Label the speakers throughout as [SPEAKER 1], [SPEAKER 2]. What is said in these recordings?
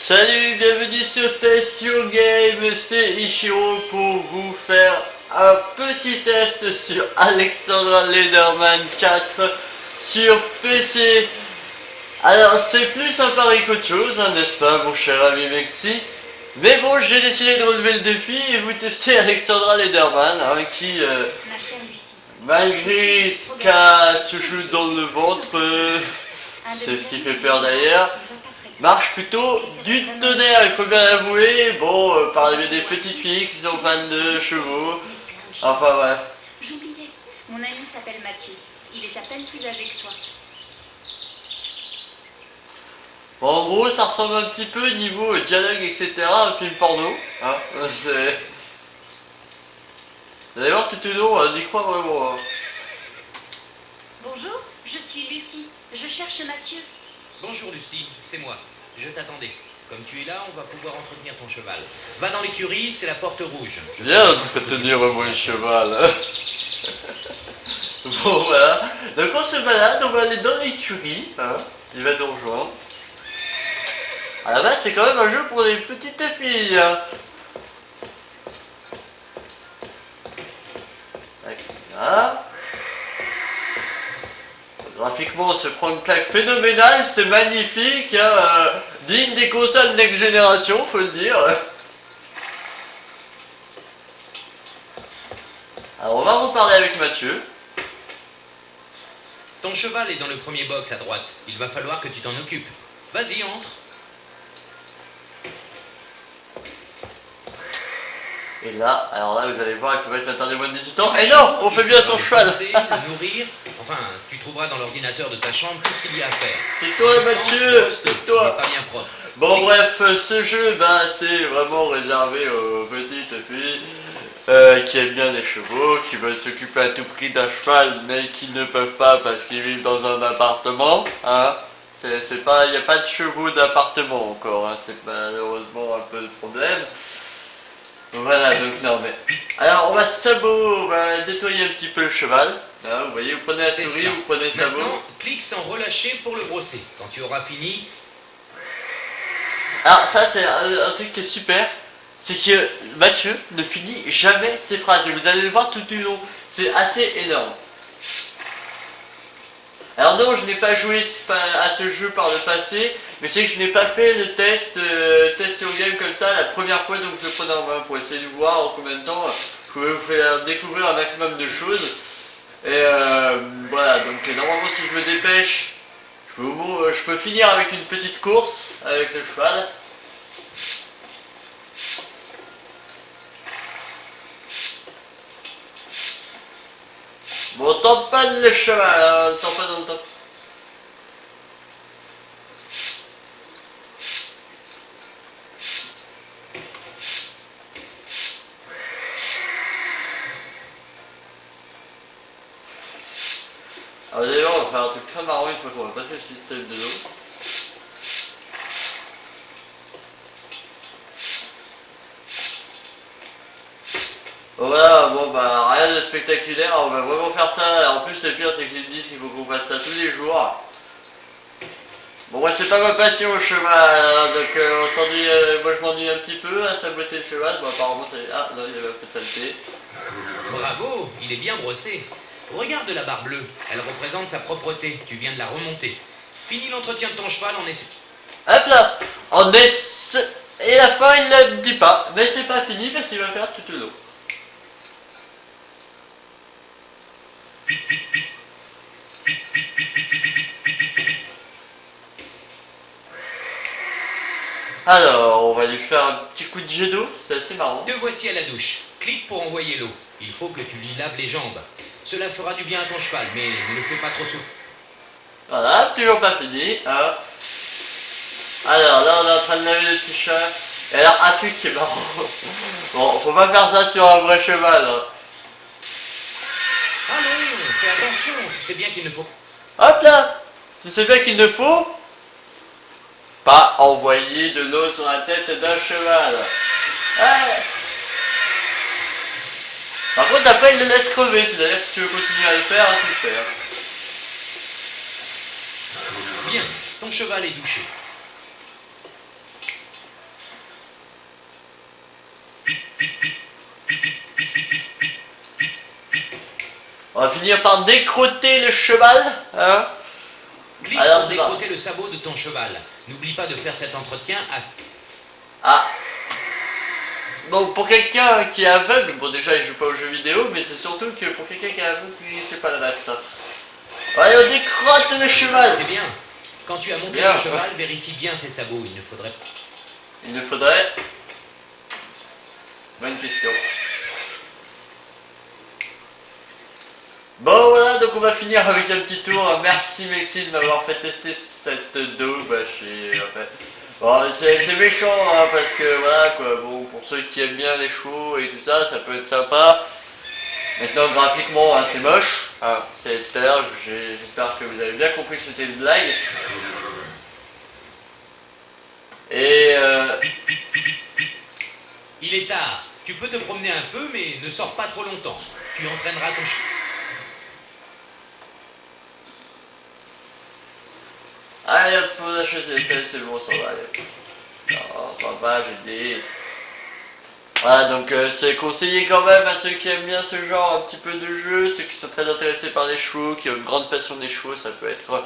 [SPEAKER 1] Salut, bienvenue sur Tessio Game, c'est Ichiro pour vous faire un petit test sur Alexandra Lederman 4 sur PC. Alors c'est plus sympa qu'autre chose, hein, n'est-ce pas mon cher ami Mexi? Mais bon, j'ai décidé de relever le défi et vous tester Alexandra Lederman, hein, qui,
[SPEAKER 2] Ma chère Lucie,
[SPEAKER 1] malgré ce qu'a ce jeu dans le ventre, c'est ce qui fait peur d'ailleurs, marche plutôt du tonnerre, il faut bien l'avouer. Bon, par le biais des petites filles qui sont fans de chevaux. Enfin voilà.
[SPEAKER 2] J'oubliais. Mon ami s'appelle Mathieu. Il est à peine plus âgé que toi.
[SPEAKER 1] Bon, en gros, ça ressemble un petit peu niveau dialogue, etc. à un film porno. Hein, c'est... Vous allez voir tout le long, on y croit vraiment. Hein.
[SPEAKER 2] Bonjour, je suis Lucie. Je cherche Mathieu.
[SPEAKER 3] Bonjour Lucie, c'est moi. Je t'attendais. Comme tu es là, on va pouvoir entretenir ton cheval. Va dans l'écurie, c'est la porte rouge.
[SPEAKER 1] Viens entretenir mon cheval. Bon, voilà. Donc on se balade, on va aller dans l'écurie. Hein. Il va nous rejoindre. À la base, c'est quand même un jeu pour les petites filles. Hein. Voilà. Graphiquement, on se prend une claque phénoménale, c'est magnifique, hein, digne des consoles next génération, faut le dire. Alors, on va reparler avec Mathieu.
[SPEAKER 3] Ton cheval est dans le premier box à droite. Il va falloir que tu t'en occupes. Vas-y, entre.
[SPEAKER 1] Et là, alors là, vous allez voir, il faut mettre l'interdit moins de 18 ans. Et non, on fait bien son cheval.
[SPEAKER 3] Le nourrir. Enfin, tu trouveras dans l'ordinateur de ta chambre tout ce qu'il y a à faire.
[SPEAKER 1] Tais-toi, Mathieu, tais-toi.
[SPEAKER 3] Pas bien propre.
[SPEAKER 1] Bon, bref, ce jeu, ben, c'est vraiment réservé aux petites filles qui aiment bien les chevaux, qui veulent s'occuper à tout prix d'un cheval, mais qui ne peuvent pas parce qu'ils vivent dans un appartement. Hein. C'est pas, il n'y a pas de chevaux d'appartement encore. Hein. C'est malheureusement un peu le problème. Voilà, donc non mais... Alors on va on va nettoyer un petit peu le cheval. Hein, vous voyez, vous prenez la souris, vous prenez le sabot.
[SPEAKER 3] Maintenant, clique sans relâcher pour le brosser. Quand tu auras fini...
[SPEAKER 1] Alors ça c'est un truc qui est super. C'est que Mathieu ne finit jamais ses phrases. Et vous allez le voir tout du long. C'est assez énorme. Alors non, je n'ai pas joué à ce jeu par le passé, mais c'est que je n'ai pas fait le test sur game comme ça la première fois, donc je le prenais en main pour essayer de voir en combien de temps je pouvais vous faire découvrir un maximum de choses. Et voilà, donc normalement si je me dépêche, je peux finir avec une petite course avec le cheval. Bon, on tente pas le cheval, hein, on tente pas dans le temps. Alors d'ailleurs, on va faire un truc très marrant une fois qu'on va passer le système de l'eau. Voilà, bon bah rien de spectaculaire, on va vraiment faire ça. En plus le pire c'est qu'ils disent qu'il faut qu'on fasse ça tous les jours. Bon moi c'est pas ma passion le cheval, hein, donc on s'ennuie, moi je m'ennuie un petit peu à saboter le cheval. Bon apparemment c'est... Ah non, il y avait un peu de saleté.
[SPEAKER 3] Bravo, il est bien brossé. Regarde la barre bleue, elle représente sa propreté. Tu viens de la remonter. Finis l'entretien de ton cheval en essai.
[SPEAKER 1] Hop là, on essaie... Et la fin il ne le dit pas, mais c'est pas fini parce qu'il va faire tout le long. Alors, on va lui faire un petit coup de jet d'eau, c'est assez marrant.
[SPEAKER 3] Te voici à la douche. Clique pour envoyer l'eau. Il faut que tu lui laves les jambes. Cela fera du bien à ton cheval, mais ne le fais pas trop souvent.
[SPEAKER 1] Voilà, toujours pas fini. Hein. Alors, là on est en train de laver le petit chat. Et alors, un truc qui est marrant. Bon, faut pas faire ça sur un vrai cheval. Hein.
[SPEAKER 3] Ah non, fais attention, tu sais bien qu'il ne faut...
[SPEAKER 1] Hop là, tu sais bien qu'il ne faut pas envoyer de l'eau sur la tête d'un cheval. Ouais. Par contre après il le laisse crever, c'est-à-dire que si tu veux continuer à le faire, tu le fais.
[SPEAKER 3] Bien, ton cheval est douché.
[SPEAKER 1] On va finir par décrotter le cheval, hein.
[SPEAKER 3] Clique
[SPEAKER 1] Alors,
[SPEAKER 3] pour
[SPEAKER 1] c'est pas.
[SPEAKER 3] décroter le sabot de ton cheval. N'oublie pas de faire cet entretien à...
[SPEAKER 1] Ah. Donc pour quelqu'un qui est aveugle, bon déjà il joue pas aux jeux vidéo, mais c'est surtout que pour quelqu'un qui est aveugle, il sait pas le reste. Allez, on décrotte le cheval.
[SPEAKER 3] C'est bien. Quand tu as monté
[SPEAKER 1] Bien.
[SPEAKER 3] le cheval, vérifie bien ses sabots.
[SPEAKER 1] Il nous faudrait... Bonne question. Bon voilà, donc on va finir avec un petit tour. Merci Mexi de m'avoir fait tester cette daube. Bon, c'est méchant hein, parce que voilà quoi, bon pour ceux qui aiment bien les chevaux et tout ça, ça peut être sympa. Maintenant graphiquement hein, c'est moche. Ah, c'est tout à l'heure, j'espère que vous avez bien compris que c'était une blague. Et
[SPEAKER 3] Il est tard. Tu peux te promener un peu, mais ne sors pas trop longtemps. Tu entraîneras ton cheval.
[SPEAKER 1] allez hop, on a choisi c'est bon, ça va aller. Non, ça va, j'ai dit. Voilà, donc c'est conseillé quand même à ceux qui aiment bien ce genre un petit peu de jeu, ceux qui sont très intéressés par les chevaux, qui ont une grande passion des chevaux, ça peut être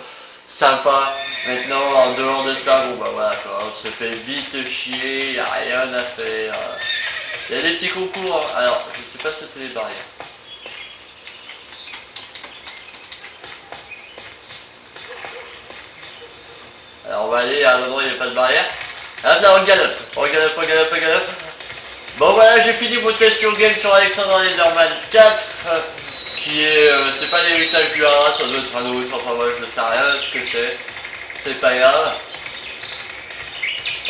[SPEAKER 1] sympa. Maintenant, en dehors de ça, bon bah voilà quoi, on se fait vite chier, il n'y a rien à faire. Il y a des petits concours, hein. Alors je sais pas sauter les barrières. Alors on va aller à un endroit où il n'y a pas de barrière. Hop là on galope, on galope, on galope, on galope. Bon voilà, j'ai fini mon test sur game sur Alexander Lederman 4 qui est, c'est pas l'héritage du Hara, ça doit être un autre, enfin moi je ne sais rien ce que c'est pas grave.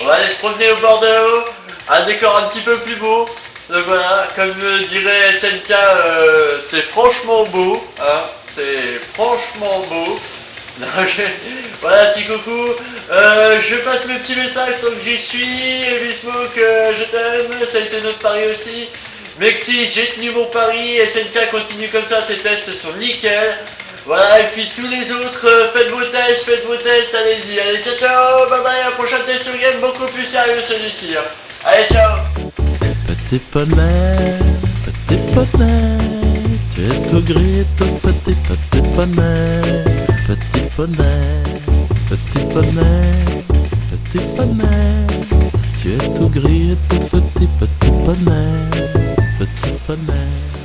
[SPEAKER 1] On va aller se promener au bord de l'eau, un décor un petit peu plus beau, donc voilà, comme dirait SNK, c'est franchement beau, hein, c'est franchement beau. Donc, voilà, petit coucou, je passe mes petits messages tant que j'y suis, Bismoke, je t'aime, ça a été notre pari aussi. Mexi, j'ai tenu mon pari, SNK continue comme ça, tes tests sont nickel. Voilà, et puis tous les autres, faites vos tests, allez-y, allez, ciao, ciao, bye bye, un prochain test sur game beaucoup plus sérieux celui-ci. Allez, ciao.
[SPEAKER 4] Petit poney, tu es tout gris, tout petit poney. Petit poney, tu es tout gris et tout petit poney, petit poney.